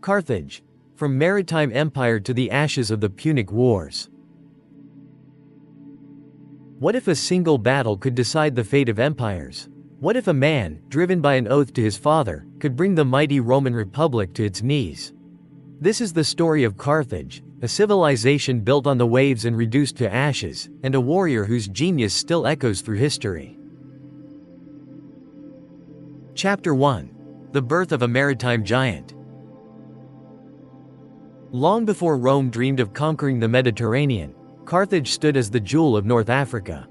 Carthage, from maritime empire to the ashes of the Punic Wars. What if a single battle could decide the fate of empires? What if a man, driven by an oath to his father, could bring the mighty Roman Republic to its knees? This is the story of Carthage, a civilization built on the waves and reduced to ashes, and a warrior whose genius still echoes through history. Chapter 1. The Birth of a Maritime Giant. Long before Rome dreamed of conquering the Mediterranean, Carthage stood as the jewel of North Africa.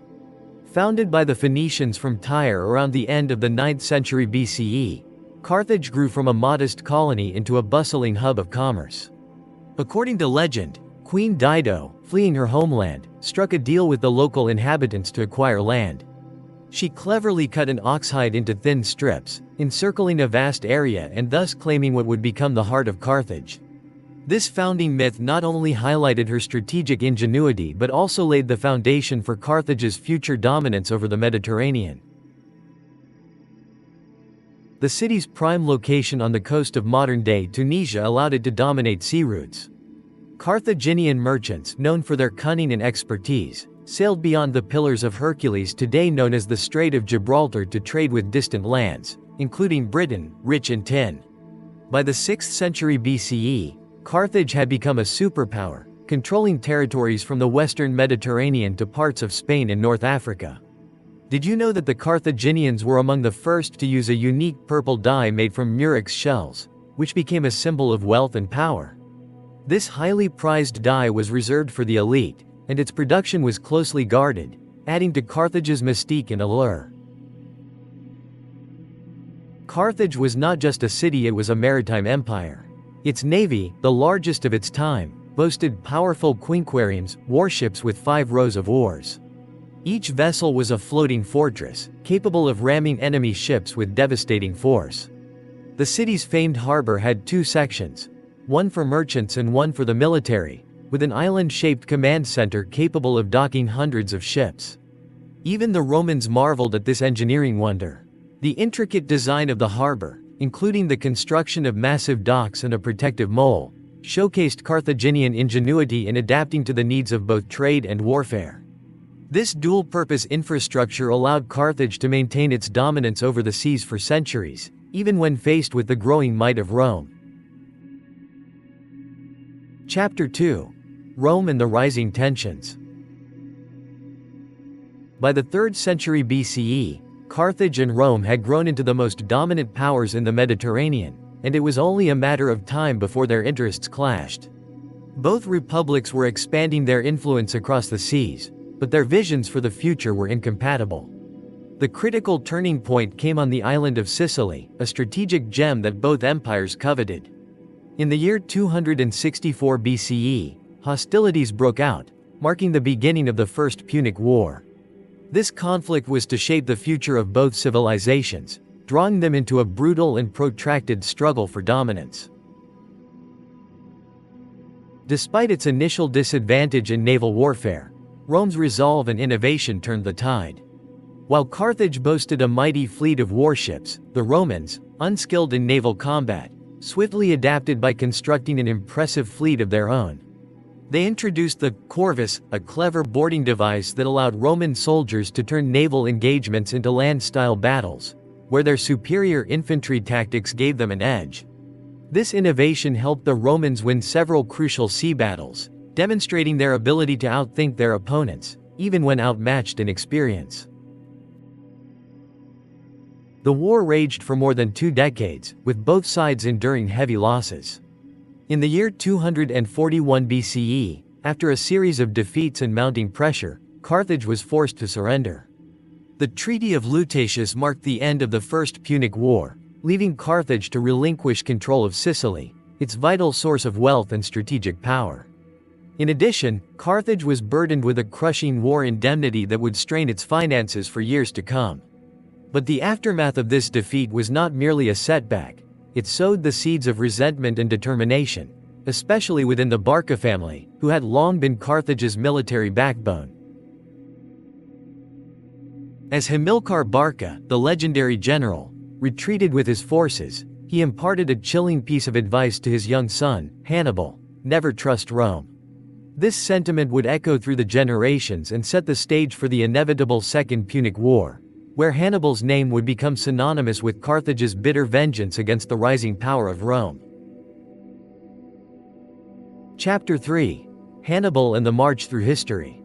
Founded by the Phoenicians from Tyre around the end of the 9th century BCE, Carthage grew from a modest colony into a bustling hub of commerce. According to legend, Queen Dido, fleeing her homeland, struck a deal with the local inhabitants to acquire land. She cleverly cut an ox hide into thin strips, encircling a vast area and thus claiming what would become the heart of Carthage. This founding myth not only highlighted her strategic ingenuity but also laid the foundation for Carthage's future dominance over the Mediterranean. The city's prime location on the coast of modern-day Tunisia allowed it to dominate sea routes. Carthaginian merchants, known for their cunning and expertise, sailed beyond the Pillars of Hercules, today known as the Strait of Gibraltar, to trade with distant lands, including Britain, rich in tin. By the 6th century BCE, Carthage had become a superpower, controlling territories from the western Mediterranean to parts of Spain and North Africa. Did you know that the Carthaginians were among the first to use a unique purple dye made from murex shells, which became a symbol of wealth and power? This highly prized dye was reserved for the elite, and its production was closely guarded, adding to Carthage's mystique and allure. Carthage was not just a city, it was a maritime empire. Its navy, the largest of its time, boasted powerful quinqueremes, warships with 5 rows of oars. Each vessel was a floating fortress, capable of ramming enemy ships with devastating force. The city's famed harbor had 2 sections, one for merchants and one for the military, with an island-shaped command center capable of docking hundreds of ships. Even the Romans marveled at this engineering wonder. The intricate design of the harbor, including the construction of massive docks and a protective mole, showcased Carthaginian ingenuity in adapting to the needs of both trade and warfare. This dual-purpose infrastructure allowed Carthage to maintain its dominance over the seas for centuries, even when faced with the growing might of Rome. Chapter 2. Rome and the Rising Tensions. By the 3rd century BCE, Carthage and Rome had grown into the most dominant powers in the Mediterranean, and it was only a matter of time before their interests clashed. Both republics were expanding their influence across the seas, but their visions for the future were incompatible. The critical turning point came on the island of Sicily, a strategic gem that both empires coveted. In the year 264 BCE, hostilities broke out, marking the beginning of the First Punic War. This conflict was to shape the future of both civilizations, drawing them into a brutal and protracted struggle for dominance. Despite its initial disadvantage in naval warfare, Rome's resolve and innovation turned the tide. While Carthage boasted a mighty fleet of warships, the Romans, unskilled in naval combat, swiftly adapted by constructing an impressive fleet of their own. They introduced the corvus, a clever boarding device that allowed Roman soldiers to turn naval engagements into land-style battles, where their superior infantry tactics gave them an edge. This innovation helped the Romans win several crucial sea battles, demonstrating their ability to outthink their opponents, even when outmatched in experience. The war raged for more than 2 decades, with both sides enduring heavy losses. In the year 241 BCE, after a series of defeats and mounting pressure, Carthage was forced to surrender. The Treaty of Lutatius marked the end of the First Punic War, leaving Carthage to relinquish control of Sicily, its vital source of wealth and strategic power. In addition, Carthage was burdened with a crushing war indemnity that would strain its finances for years to come. But the aftermath of this defeat was not merely a setback. It sowed the seeds of resentment and determination, especially within the Barca family, who had long been Carthage's military backbone. As Hamilcar Barca, the legendary general, retreated with his forces, he imparted a chilling piece of advice to his young son, Hannibal: never trust Rome. This sentiment would echo through the generations and set the stage for the inevitable Second Punic War, where Hannibal's name would become synonymous with Carthage's bitter vengeance against the rising power of Rome. Chapter 3: Hannibal and the March Through History.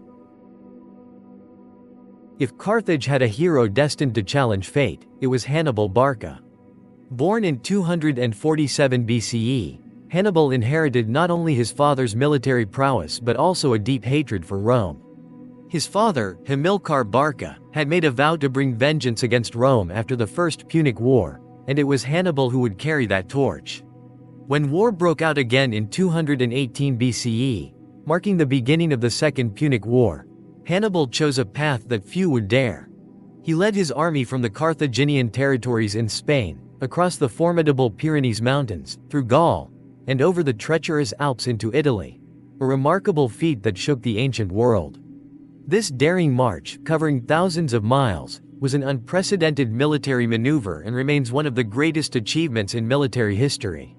If Carthage had a hero destined to challenge fate, it was Hannibal Barca. Born in 247 BCE, Hannibal inherited not only his father's military prowess but also a deep hatred for Rome. His father, Hamilcar Barca, had made a vow to bring vengeance against Rome after the First Punic War, and it was Hannibal who would carry that torch. When war broke out again in 218 BCE, marking the beginning of the Second Punic War, Hannibal chose a path that few would dare. He led his army from the Carthaginian territories in Spain, across the formidable Pyrenees Mountains, through Gaul, and over the treacherous Alps into Italy, a remarkable feat that shook the ancient world. This daring march, covering thousands of miles, was an unprecedented military maneuver and remains one of the greatest achievements in military history.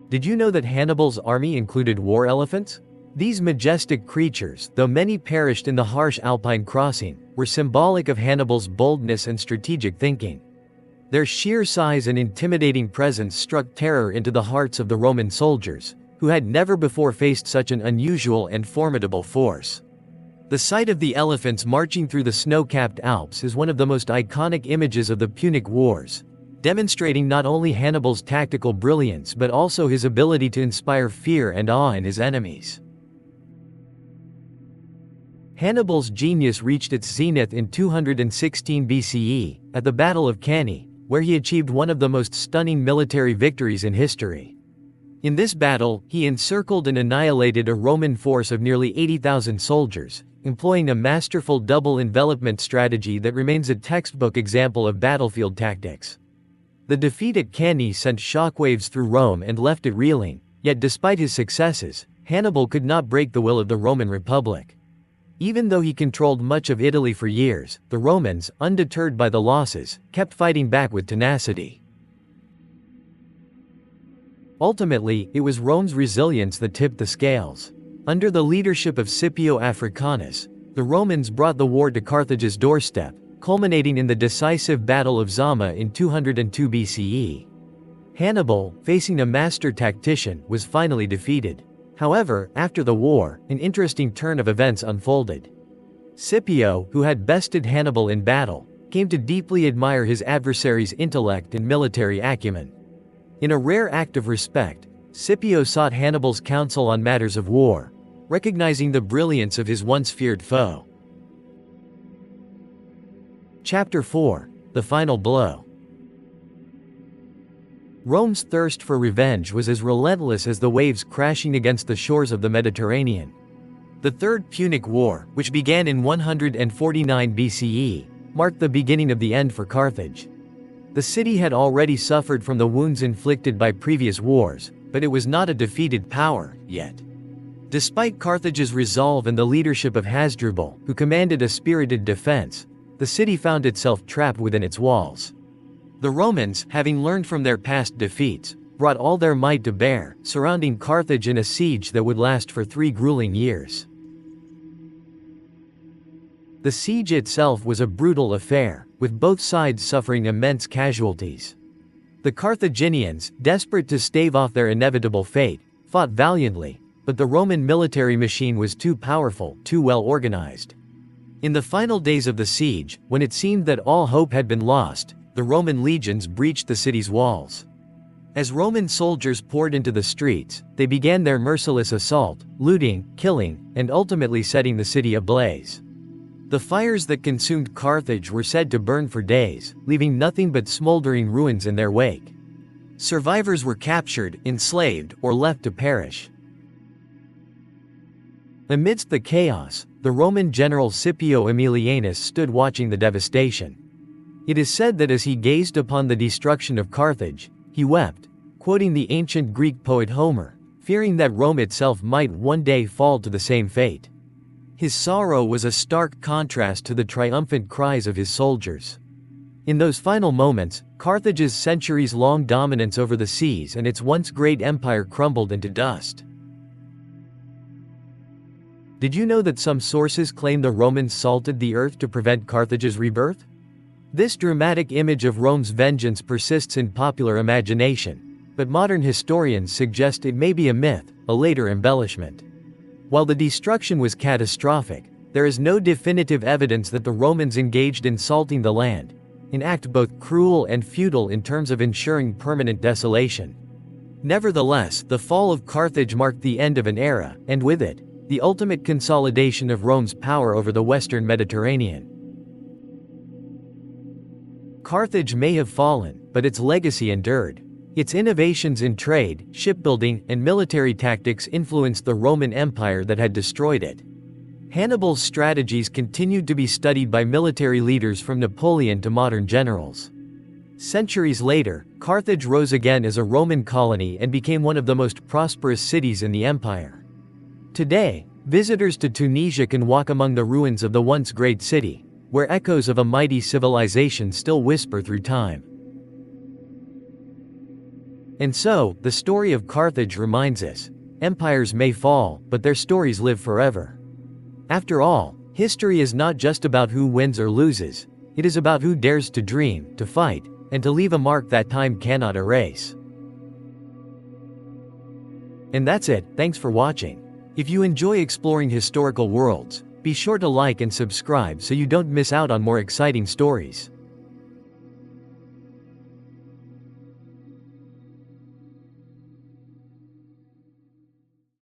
Did you know that Hannibal's army included war elephants? These majestic creatures, though many perished in the harsh Alpine crossing, were symbolic of Hannibal's boldness and strategic thinking. Their sheer size and intimidating presence struck terror into the hearts of the Roman soldiers, who had never before faced such an unusual and formidable force. The sight of the elephants marching through the snow-capped Alps is one of the most iconic images of the Punic Wars, demonstrating not only Hannibal's tactical brilliance but also his ability to inspire fear and awe in his enemies. Hannibal's genius reached its zenith in 216 BCE, at the Battle of Cannae, where he achieved one of the most stunning military victories in history. In this battle, he encircled and annihilated a Roman force of nearly 80,000 soldiers, employing a masterful double envelopment strategy that remains a textbook example of battlefield tactics. The defeat at Cannae sent shockwaves through Rome and left it reeling, yet despite his successes, Hannibal could not break the will of the Roman Republic. Even though he controlled much of Italy for years, the Romans, undeterred by the losses, kept fighting back with tenacity. Ultimately, it was Rome's resilience that tipped the scales. Under the leadership of Scipio Africanus, the Romans brought the war to Carthage's doorstep, culminating in the decisive Battle of Zama in 202 BCE. Hannibal, facing a master tactician, was finally defeated. However, after the war, an interesting turn of events unfolded. Scipio, who had bested Hannibal in battle, came to deeply admire his adversary's intellect and military acumen. In a rare act of respect, Scipio sought Hannibal's counsel on matters of war, recognizing the brilliance of his once feared foe. Chapter 4: The Final Blow. Rome's thirst for revenge was as relentless as the waves crashing against the shores of the Mediterranean. The Third Punic War, which began in 149 BCE, marked the beginning of the end for Carthage. The city had already suffered from the wounds inflicted by previous wars, but it was not a defeated power yet. Despite Carthage's resolve and the leadership of Hasdrubal, who commanded a spirited defense, the city found itself trapped within its walls. The Romans, having learned from their past defeats, brought all their might to bear, surrounding Carthage in a siege that would last for 3 grueling years. The siege itself was a brutal affair, with both sides suffering immense casualties. The Carthaginians, desperate to stave off their inevitable fate, fought valiantly, but the Roman military machine was too powerful, too well organized. In the final days of the siege, when it seemed that all hope had been lost, the Roman legions breached the city's walls. As Roman soldiers poured into the streets, they began their merciless assault, looting, killing, and ultimately setting the city ablaze. The fires that consumed Carthage were said to burn for days, leaving nothing but smoldering ruins in their wake. Survivors were captured, enslaved, or left to perish. Amidst the chaos, the Roman general Scipio Aemilianus stood watching the devastation. It is said that as he gazed upon the destruction of Carthage, he wept, quoting the ancient Greek poet Homer, fearing that Rome itself might one day fall to the same fate. His sorrow was a stark contrast to the triumphant cries of his soldiers. In those final moments, Carthage's centuries-long dominance over the seas and its once great empire crumbled into dust. Did you know that some sources claim the Romans salted the earth to prevent Carthage's rebirth? This dramatic image of Rome's vengeance persists in popular imagination, but modern historians suggest it may be a myth, a later embellishment. While the destruction was catastrophic, there is no definitive evidence that the Romans engaged in salting the land, an act both cruel and futile in terms of ensuring permanent desolation. Nevertheless, the fall of Carthage marked the end of an era, and with it, the ultimate consolidation of Rome's power over the western Mediterranean. Carthage may have fallen, but its legacy endured. Its innovations in trade, shipbuilding, and military tactics influenced the Roman Empire that had destroyed it. Hannibal's strategies continued to be studied by military leaders from Napoleon to modern generals. Centuries later, Carthage rose again as a Roman colony and became one of the most prosperous cities in the empire. Today, visitors to Tunisia can walk among the ruins of the once great city, where echoes of a mighty civilization still whisper through time. And so, the story of Carthage reminds us, empires may fall, but their stories live forever. After all, history is not just about who wins or loses, it is about who dares to dream, to fight, and to leave a mark that time cannot erase. And that's it, thanks for watching. If you enjoy exploring historical worlds, be sure to like and subscribe so you don't miss out on more exciting stories.